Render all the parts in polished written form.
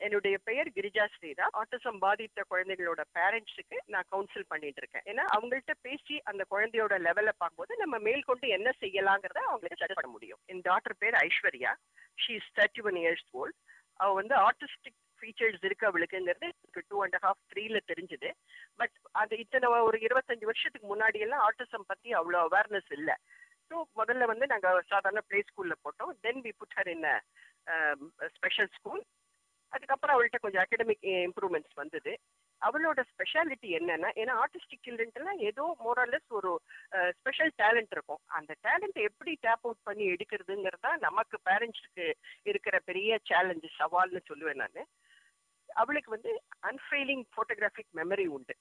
என்னுடைய பெயர் கிரிஜா ஸ்ரீதா. ஆட்டிசம் பாதித்த குழந்தைகளோட பேரண்ட்ஸுக்கு நான் கவுன்சில் பண்ணிட்டு இருக்கேன். ஏன்னா அவங்கள்ட்ட பேசி அந்த குழந்தையோட லெவலை பார்க்கும்போது நம்ம மேற்கொண்டு என்ன செய்யலாங்கிறத அவங்களுக்கு சஜஸ்ட் பண்ண முடியும். என் டாக்டர் பேர் Aishwarya. She is 31 years old. அவ வந்து ஆர்டிஸ்டிக் ஃபீச்சர்ஸ் இருக்கு அவளுக்குங்கிறது 2.5, 3ல தெரிஞ்சுது. பட் அது இத்தனை ஒரு 25 வருஷத்துக்கு முன்னாடி எல்லாம் ஆட்டிசம் பத்தி அவ்வளோ அவேர்னஸ் இல்லை. ஸோ முதல்ல வந்து நாங்கள் சாதாரண பிளே ஸ்கூல்ல போட்டோம். Then we put her in special school. அதுக்கப்புறம் அவள்கிட்ட கொஞ்சம் அகடமிக் இம்ப்ரூவ்மெண்ட்ஸ் வந்தது. அவளோட ஸ்பெஷாலிட்டி என்னன்னா, ஏன்னா ஆர்டிஸ்டிக் சில்ட்ரன்ட்லாம் ஏதோ மோரலஸ் ஒரு ஸ்பெஷல் டேலண்ட் இருக்கும். அந்த டேலண்ட் எப்படி டேப் அவுட் பண்ணி எடுக்கிறதுங்கிறதா நமக்கு பேரண்ட்ஸுக்கு இருக்கிற பெரிய சேலஞ்சு, சவால்னு சொல்லுவேன் நான். அவளுக்கு வந்து அன்ஃபெயிலிங் ஃபோட்டோகிராஃபிக் மெமரி உண்டு.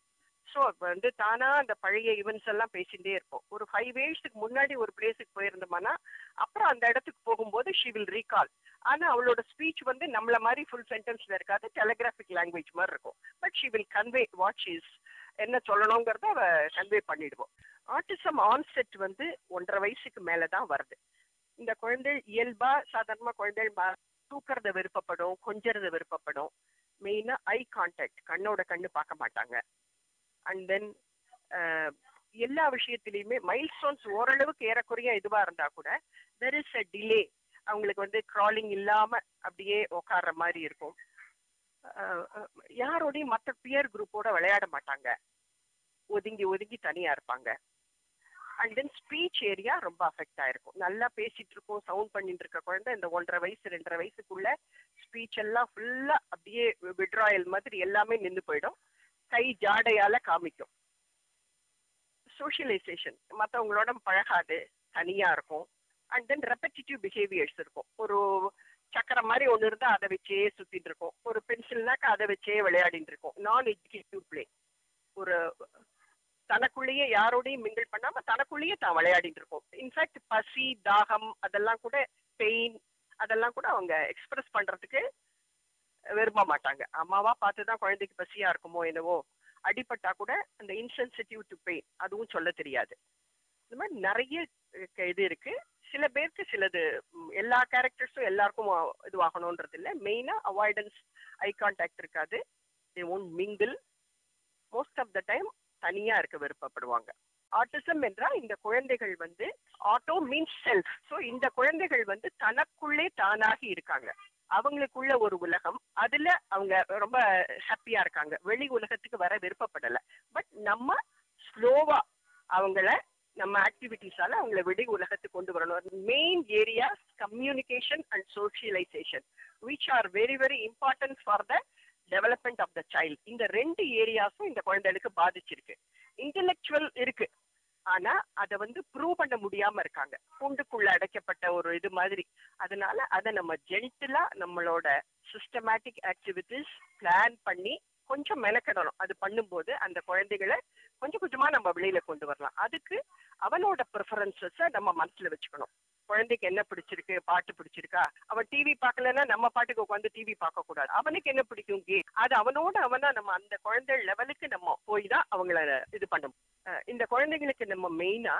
ஸோ வந்து தானா அந்த பழைய ஈவெண்ட்ஸ் எல்லாம் பேசிகிட்டே இருப்போம். ஒரு 5 இயர்ஸ்க்கு முன்னாடி ஒரு பிளேஸுக்கு போயிருந்தோம்னா அப்புறம் அந்த இடத்துக்கு போகும்போது ஷி வில் ரீகால். ஆனா அவளோட ஸ்பீச் வந்து நம்மள மாதிரி ஃபுல் சென்டென்ஸ்ல இருக்காது, டெலிகிராஃபிக் லாங்குவேஜ் மாதிரி இருக்கும். But she will convey what she is, என்ன சொல்லணுங்கிறத அவ கன்வே பண்ணிடுவோம். ஆட்டிசம் ஆன்செட் வந்து 1.5 வயசுக்கு மேலதான் வருது. இந்த குழந்தை இயல்பா சாதாரணமா குழந்தை தூக்குறத விருப்பப்படும், கொஞ்சறத விருப்பப்படும். மெயினா ஐ கான்டாக்ட், கண்ணோட கண்ணு பார்க்க மாட்டாங்க. அண்ட் தென் எல்லா விஷயத்திலையுமே மைல்ஸ்டோன்ஸ் ஓரளவுக்கு ஏறக்குறைய இதுவா இருந்தா கூட தெர் இஸ் அ டிலே. அவங்களுக்கு வந்து கிராலிங் இல்லாம அப்படியே உட்கார்ற மாதிரி இருக்கும். யாரோடையும் மற்ற பியர் குரூப்போட விளையாட மாட்டாங்க, ஒதுங்கி ஒதுங்கி தனியா இருப்பாங்க. அண்ட் தென் ஸ்பீச் ஏரியா ரொம்ப அஃபெக்ட் ஆயிருக்கும். நல்லா பேசிட்டு இருக்கோம், சவுண்ட் பண்ணிட்டு இருக்க குழந்தை இந்த 1.5 வயசு 2.5 வயசுக்குள்ள ஸ்பீச் எல்லாம் ஃபுல்லா அப்படியே விட்ராயல் மாதிரி எல்லாமே நின்று போயிடும். கை ஜாடையால காமிக்கும். சோஷியலைசேஷன், மற்றவங்களோட பழகாது, தனியா இருக்கும். அண்ட் தென் ரெப்படிட்டிவ் பிஹேவியர்ஸ் இருக்கும். ஒரு சக்கரம் மாதிரி ஒன்று இருந்தால் அதை வச்சே சுத்திட்டு இருக்கும், ஒரு பென்சில்னாக்கா அதை வச்சே விளையாடிட்டு இருக்கும். நான் எஜுகேட்டிவ் பிளே, ஒரு தனக்குள்ளேயே யாரோடையும் மிங்கிள் பண்ணாம தனக்குள்ளேயே தான் விளையாடிட்டு இருக்கும். இன்ஃபேக்ட் பசி, தாகம், அதெல்லாம் கூட பெயின், அதெல்லாம் கூட அவங்க எக்ஸ்பிரஸ் பண்றதுக்கு விரும்ப மாட்டாங்க. அம்மாவா பார்த்துதான் குழந்தைக்கு பசியா இருக்குமோ என்னவோ. அடிப்பட்டா கூட அந்த இன்சென்சிட்டிவ் டு பெயின் அதுவும் சொல்ல தெரியாது. இந்த மாதிரி நிறைய இது இருக்கு. சில பேருக்கு சிலது, எல்லா கேரக்டர்ஸும் எல்லாருக்கும் இதுவாகணும்ன்றது இல்லை. மெயினா அவாய்டன்ஸ், ஐ கான்டாக்ட் இருக்காது, they won't mingle. Most of the time தனியா இருக்க விருப்பப்படுவாங்க. ஆட்டிசம் என்றால் இந்த குழந்தைகள் வந்து ஆட்டோ மீன்ஸ் செல்ஃப். ஸோ இந்த குழந்தைகள் வந்து தனக்குள்ளே தானாகி இருக்காங்க. அவங்களுக்குள்ள ஒரு உலகம், அதுல அவங்க ரொம்ப ஹாப்பியா இருக்காங்க. வெளி உலகத்துக்கு வர விருப்பப்படல. பட் நம்ம ஸ்லோவா அவங்கள நம்ம ஆக்டிவிட்டிஸால அவங்களை வெளி உலகத்துக்கு கொண்டு வரணும். Main areas communication and socialisation which are very very important for the development of the child. இந்த 2 ஏரியாஸும் இந்த குழந்தைகளுக்கு பாதிச்சிருக்கு. இன்டெலெக்சுவல் இருக்கு, ஆனா அதை வந்து ப்ரூவ் பண்ண முடியாம இருக்காங்க, கூண்டுக்குள்ள அடைக்கப்பட்ட ஒரு இது மாதிரி. அதனால அதை நம்ம ஜென்டிலா நம்மளோட சிஸ்டமேட்டிக் ஆக்டிவிட்டிஸ் பிளான் பண்ணி கொஞ்சம் மெனக்கிடணும். அது பண்ணும்போது அந்த குழந்தைகளை கொஞ்சம் கொஞ்சமா நம்ம வெளியில கொண்டு வரலாம். அதுக்கு அவனோட ப்ரிஃபரன்சஸை நம்ம மனசுல வச்சுக்கணும். குழந்தைக்கு என்ன பிடிச்சிருக்கு, பாட்டு பிடிச்சிருக்கா, அவன் டிவி பார்க்கலன்னா நம்ம பாட்டுக்கு உட்காந்து டிவி பார்க்க கூடாது. அவனுக்கு என்ன பிடிக்கும், கேம், அது அவனா நம்ம அந்த குழந்தை லெவலுக்கு நம்ம போய் தான் அவங்கள இது பண்ணணும். இந்த குழந்தைங்களுக்கு நம்ம மெயினா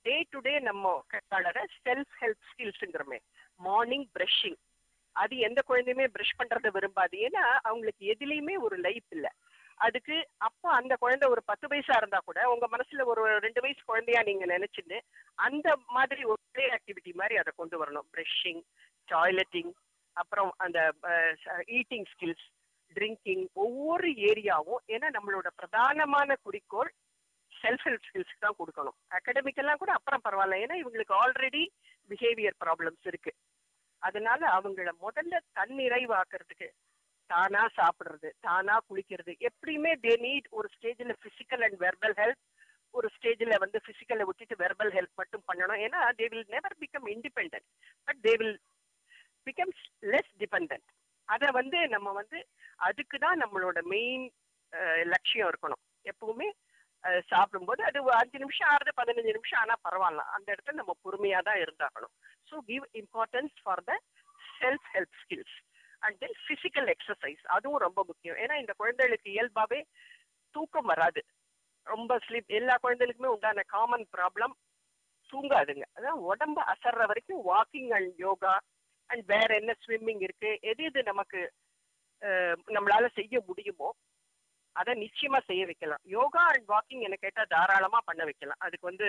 டே டு டே நம்ம கையாளற செல்ஃப் ஹெல்ப் ஸ்கில்ஸ்ங்கிறமே. மார்னிங் பிரஷிங், அது எந்த குழந்தையுமே பிரஷ் பண்றதை விரும்பாது. ஏன்னா அவங்களுக்கு எதுலையுமே ஒரு லைஃப் இல்லை. அதுக்கு அப்போ அந்த குழந்தை ஒரு 10 வயசா இருந்தா கூட உங்க மனசுல ஒரு 2 வயசு குழந்தையா நீங்க நினைச்சுன்னு அந்த மாதிரி ஒரு பிளே ஆக்டிவிட்டி மாதிரி அதை கொண்டு வரணும். பிரஷிங், டாய்லெட்டிங், அப்புறம் அந்த ஈட்டிங் ஸ்கில்ஸ், ட்ரிங்கிங், ஒவ்வொரு ஏரியாவும். ஏன்னா நம்மளோட பிரதானமான குறிக்கோள் செல்ஃப் ஹெல்ப் ஸ்கில்ஸ் தான் கொடுக்கணும். அகாடமிக்கெல்லாம் கூட அப்புறம் பரவாயில்ல, ஏன்னா இவங்களுக்கு ஆல்ரெடி பிஹேவியர் ப்ராப்ளம்ஸ் இருக்கு. அதனால அவங்கள முதல்ல தன்னிறைவாக்குறதுக்கு தானா சாப்பிடுறது, தானா குளிக்கிறது, எப்படியுமே தே நீட் ஒரு ஸ்டேஜில் பிசிக்கல் அண்ட் வெர்பல் ஹெல்ப், ஒரு ஸ்டேஜில் வந்து பிசிக்கலை விட்டுட்டு வெர்பல் ஹெல்ப் மட்டும் பண்ணணும். ஏன்னா they will never become independent, but they will become less dependent. அதை வந்து நம்ம வந்து அதுக்கு தான் நம்மளோட மெயின் லட்சியம் இருக்கணும். எப்பவுமே சாப்பிடும்போது அது 5 நிமிஷம் ஆறுது, 15 நிமிஷம் ஆனால் பரவாயில்ல, அந்த இடத்துல நம்ம பொறுமையாக தான் இருந்தாகணும். So give importance for the self help skills and then physical exercise, அதுவும் ரொம்ப முக்கியம். ஏன்னா இந்த குழந்தைகளுக்கு இயல்பாகவே தூக்கம் வராது, ரொம்ப ஸ்லீப். எல்லா குழந்தைகளுக்குமே உண்டான காமன் ப்ராப்ளம் தூங்காதுங்க. அதான் உடம்பு அசர்ற வரைக்கும் வாக்கிங் அண்ட் யோகா அண்ட் வேற என்ன ஸ்விம்மிங் இருக்கு, எது எது நமக்கு நம்மளால செய்ய முடியுமோ அதை நிச்சயமா செய்ய வைக்கலாம். யோகா அண்ட் வாக்கிங் என்ன கேட்டா தாராளமா பண்ண வைக்கலாம். அதுக்கு வந்து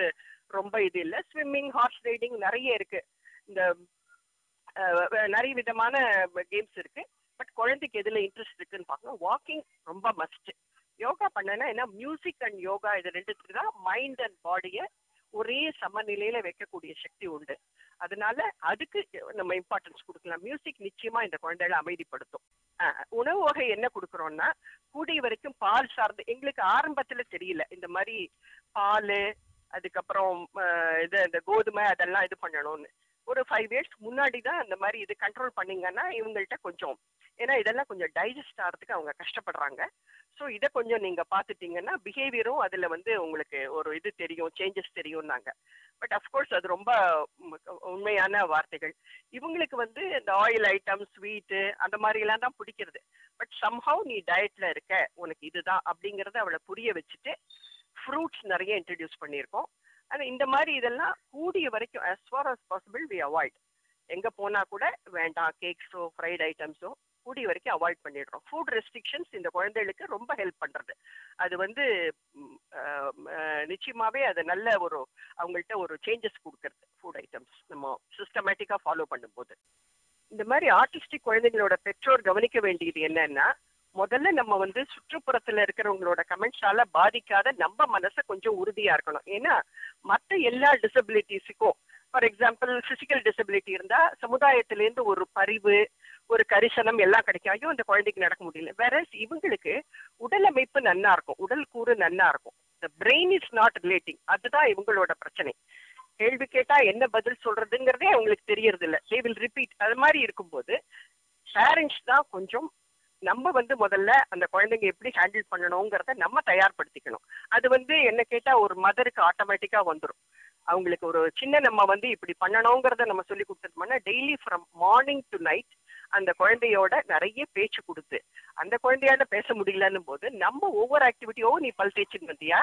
ரொம்ப இது இல்லை. ஸ்விம்மிங், ஹார்ஸ் ரைடிங் நிறைய இருக்கு. இந்த நிறைய விதமான கேம்ஸ் இருக்கு. பட் குழந்தைக்கு எதுல இன்ட்ரெஸ்ட் இருக்குன்னு பார்க்கணும். வாக்கிங் ரொம்ப மஸ்ட். யோகா பண்ணனா ஏன்னா மியூசிக் அண்ட் யோகா இது ரெண்டுத்துக்கு தான் மைண்ட் அண்ட் பாடியை ஒரே சமநிலையில வைக்கக்கூடிய சக்தி உண்டு. அதனால அதுக்கு நம்ம இம்பார்ட்டன்ஸ் கொடுக்கலாம். மியூசிக் நிச்சயமா இந்த குழந்தைகளை அமைதிப்படுத்தும். உணவு வகை என்ன கொடுக்குறோம்னா கூடிய வரைக்கும் பால் சார்ந்து. எங்களுக்கு ஆரம்பத்துல தெரியல இந்த மாதிரி பால், அதுக்கப்புறம் இந்த கோதுமை அதெல்லாம் இது பண்ணணும்னு. ஒரு 5 years முன்னாடி தான் அந்த மாதிரி இது கண்ட்ரோல் பண்ணீங்கன்னா இவங்கள்ட்ட கொஞ்சம், ஏன்னா இதெல்லாம் கொஞ்சம் டைஜஸ்ட் ஆகிறதுக்கு அவங்க கஷ்டப்படுறாங்க. ஸோ இதை கொஞ்சம் நீங்க பார்த்துட்டீங்கன்னா பிஹேவியரும் அதுல வந்து உங்களுக்கு ஒரு இது தெரியும், சேஞ்சஸ் தெரியும்னாங்க. பட் அஃப்கோர்ஸ் அது ரொம்ப உண்மையான வார்த்தைகள். இவங்களுக்கு வந்து இந்த ஆயில் ஐட்டம், ஸ்வீட்டு அந்த மாதிரி எல்லாம் தான் பிடிக்கிறது. பட் சம்ஹவ் நீ டயட்ல இருக்க, உனக்கு இதுதான் அப்படிங்கறத அவளை புரிய வச்சுட்டு ஃப்ரூட்ஸ் நிறைய இன்ட்ரடியூஸ் பண்ணியிருக்கோம். ஆனா இந்த மாதிரி இதெல்லாம் கூடிய வரைக்கும் as far as possible we avoid. எங்க போனா கூட வேண்டாம், கேக்ஸோ ஃப்ரைட் ஐட்டம்ஸோ கூடிய வரைக்கும் அவாய்ட் பண்ணிடுறோம். ஃபுட் ரெஸ்ட்ரிக்ஷன்ஸ் இந்த குழந்தைகளுக்கு ரொம்ப ஹெல்ப் பண்றது. அது வந்து நிச்சயமாவே அது நல்ல ஒரு அவங்கள்ட்ட ஒரு சேஞ்சஸ் கொடுக்கறது. ஃபுட் ஐட்டம்ஸ் நம்ம சிஸ்டமேட்டிக்கா ஃபாலோ பண்ணும்போது இந்த மாதிரி ஆர்டிஸ்டிக் குழந்தைகளோட பெற்றோர் கவனிக்க வேண்டியது என்னன்னா, முதல்ல நம்ம வந்து சுற்றுப்புறத்துல இருக்கிறவங்களோட கமெண்ட்ஸால பாதிக்காத நம்ம மனசை கொஞ்சம் உறுதியா இருக்கணும். ஏன்னா மற்ற எல்லா டிசபிலிட்டிஸுக்கும், ஃபார் எக்ஸாம்பிள் பிசிக்கல் டிசபிலிட்டி இருந்தா சமுதாயத்திலேருந்து ஒரு பரிவு, ஒரு கரிசனம் எல்லாம் கிடைக்கும். ஐயோ இந்த குழந்தைக்கு நடக்க முடியல. வேற இவங்களுக்கு உடல் அமைப்பு நன்னா இருக்கும், உடல் கூறு நன்னா இருக்கும். the brain is not relating. அதுதான் இவங்களோட பிரச்சனை. கேள்வி கேட்டா என்ன பதில் சொல்றதுங்கிறதே அவங்களுக்கு தெரியறது இல்லை. they will repeat. அது மாதிரி இருக்கும்போது பேரண்ட்ஸ் தான் கொஞ்சம் நம்ம வந்து முதல்ல அந்த குழந்தைங்க எப்படி ஹேண்டில் பண்ணணுங்கிறத நம்ம தயார்படுத்திக்கணும். அது வந்து என்ன கேட்டா ஒரு மதருக்கு ஆட்டோமேட்டிக்கா வந்துடும். அவங்களுக்கு ஒரு சின்ன நம்ம வந்து இப்படி பண்ணணுங்கிறத நம்ம சொல்லி கொடுத்துட்டோம்னா daily from morning to night அந்த குழந்தையோட நிறைய பேச்சு கொடுத்து, அந்த குழந்தையால பேச முடியலன்னும் போது நம்ம ஒவ்வொரு ஆக்டிவிட்டியோ, நீ பல் தேய்ச்சின்னு வந்தியா,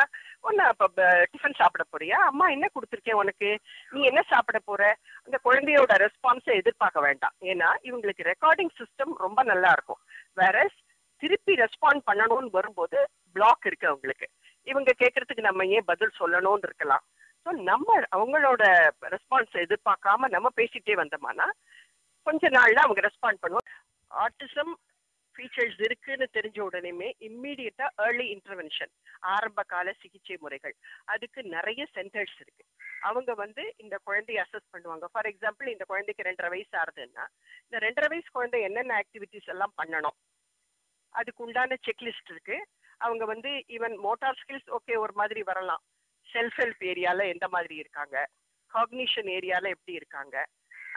ஒன்னு அப்ப டிஃபன் சாப்பிட போறியா, அம்மா என்ன கொடுத்துருக்கேன் உனக்கு, நீ என்ன சாப்பிட போற, அந்த குழந்தையோட ரெஸ்பான்ஸை எதிர்பார்க்க வேண்டாம். ஏன்னா இவங்களுக்கு ரெக்கார்டிங் சிஸ்டம் ரொம்ப நல்லா இருக்கும். வேற திருப்பி ரெஸ்பாண்ட் பண்ணணும்னு வரும்போது பிளாக் இருக்கு அவங்களுக்கு. இவங்க கேட்கறதுக்கு நம்ம ஏன் பதில் சொல்லணும்னு இருக்கலாம். ஸோ நம்ம அவங்களோட ரெஸ்பான்ஸை எதிர்பார்க்காம நம்ம பேசிட்டே வந்தோம்னா கொஞ்ச நாள்ல அவங்க ரெஸ்பாண்ட் பண்ணுவோம். ஆட்டிசம் ஃபீச்சர்ஸ் இருக்குன்னு தெரிஞ்ச உடனேமே இம்மீடியட்டா ஏர்லி இன்டர்வென்ஷன், ஆரம்ப கால சிகிச்சை முறைகள், அதுக்கு நிறைய சென்டர்ஸ் இருக்கு. அவங்க வந்து இந்த குழந்தைய அசஸ் பண்ணுவாங்க. ஃபார் எக்ஸாம்பிள் இந்த குழந்தைக்கு 2.5 வயசு ஆகுதுன்னா இந்த 2.5 வயசு குழந்தை என்னென்ன ஆக்டிவிட்டிஸ் எல்லாம் பண்ணணும் அதுக்கு உண்டான செக்லிஸ்ட் இருக்கு. அவங்க வந்து ஈவன் மோட்டார் ஸ்கில்ஸ் ஓகே ஒரு மாதிரி வரலாம், செல்ஃப் ஹெல்ப் ஏரியால எந்த மாதிரி இருக்காங்க, காக்னிஷன் ஏரியால எப்படி இருக்காங்க,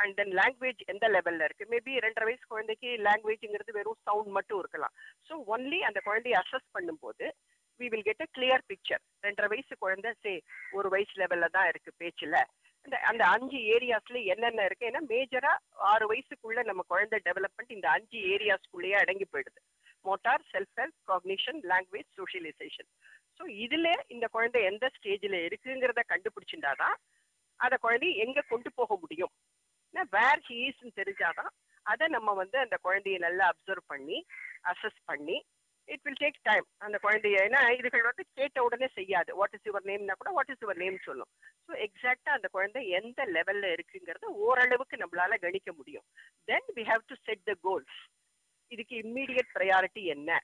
அண்ட் தென் லாங்குவேஜ் எந்த லெவல்ல இருக்கு. மேபி 2.5 வயசு குழந்தைக்கு லாங்குவேஜ்ங்கிறது வெறும் சவுண்ட் மட்டும் இருக்கலாம். ஸோ ஒன்லி அந்த குழந்தைய அசஸ் பண்ணும்போது we will get a clear picture. 2.5 வயசு குழந்தை ஒரு வயசு லெவல்ல தான் இருக்கு பேச்சுல, அந்த 5 ஏரியாஸ்ல என்னென்ன இருக்கு. ஏன்னா மேஜரா 6 வயசுக்குள்ள நம்ம குழந்தை டெவலப்மெண்ட் இந்த 5 ஏரியாஸ்குள்ளேயே அடங்கி போயிடுது. Motor, self help, cognition, language, socialisation. So இதுல இந்த குழந்தை எந்த ஸ்டேஜ்ல இருக்குங்கிறத கண்டுபிடிச்சிருந்தாதான் அந்த குழந்தைய எங்க கொண்டு போக முடியும், வேர் ஹி இஸ்ன்னு தெரிஞ்சாதான் அதை நம்ம வந்து அந்த குழந்தைய நல்லா அப்சர்வ் பண்ணி அசஸ் பண்ணி, இட் வில் டேக் டைம் அந்த குழந்தைய. ஏன்னா இதுகள் வந்து கேட்ட உடனே செய்யாது. வாட் இஸ் யுவர் நேம்னா கூட வாட் இஸ் யுவர் நேம் சொல்லும். ஸோ எக்ஸாக்டா அந்த குழந்தை எந்த லெவல்ல இருக்குங்கிறத ஓரளவுக்கு நம்மளால கணிக்க முடியும். Then we have to set the goals. இதுக்கு இம்மீடியட் ப்ரையாரிட்டி என்ன,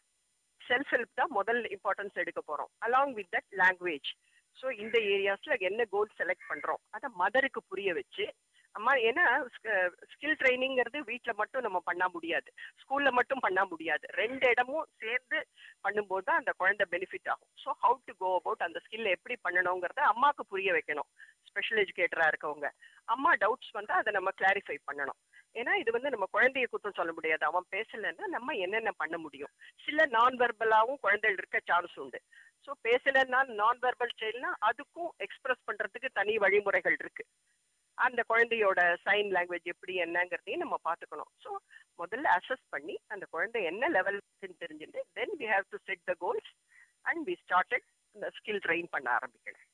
செல்ஃப் ஹெல்ப் தான் முதல் இம்பார்ட்டன்ஸ் எடுக்க போறோம். Along with that language. So இந்த ஏரியாஸ்ல என்ன கோல் செலக்ட் பண்றோம் அதை மதருக்கு புரிய வச்சு, அம்மா ஏன்னா ஸ்கில் ட்ரைனிங்கிறது வீட்டில் மட்டும் நம்ம பண்ண முடியாது, ஸ்கூல்ல மட்டும் பண்ண முடியாது. 2 இடமும் சேர்ந்து பண்ணும்போது தான் அந்த குழந்தை பெனிஃபிட் ஆகும். So how to go about அந்த ஸ்கில்ல எப்படி பண்ணணுங்கிறத அம்மாவுக்கு புரிய வைக்கணும். ஸ்பெஷல் எஜுகேட்டரா இருக்கவங்க அம்மா டவுட்ஸ் வந்தா அதை நம்ம கிளாரிஃபை பண்ணணும். ஏன்னா இது வந்து நம்ம குழந்தைய குற்றம் சொல்ல முடியாது. அவன் பேசலன்னா நம்ம என்னென்ன பண்ண முடியும். சில நான் வெர்பலாவும் குழந்தைகள் இருக்க சான்ஸ் உண்டு. ஸோ பேசலன்னா நான் வெர்பல் ஸ்டைல்னா அதுக்கும் எக்ஸ்பிரஸ் பண்றதுக்கு தனி வழிமுறைகள் இருக்கு. அந்த குழந்தையோட சைன் லாங்குவேஜ் எப்படி என்னங்கிறதையும் நம்ம பார்த்துக்கணும். ஸோ முதல்ல அசஸ் பண்ணி அந்த குழந்தை என்ன லெவலுக்குன்னு தெரிஞ்சுட்டு then we have to set the goals and we started இந்த ஸ்கில் ட்ரெயின் பண்ண ஆரம்பிக்கணும்.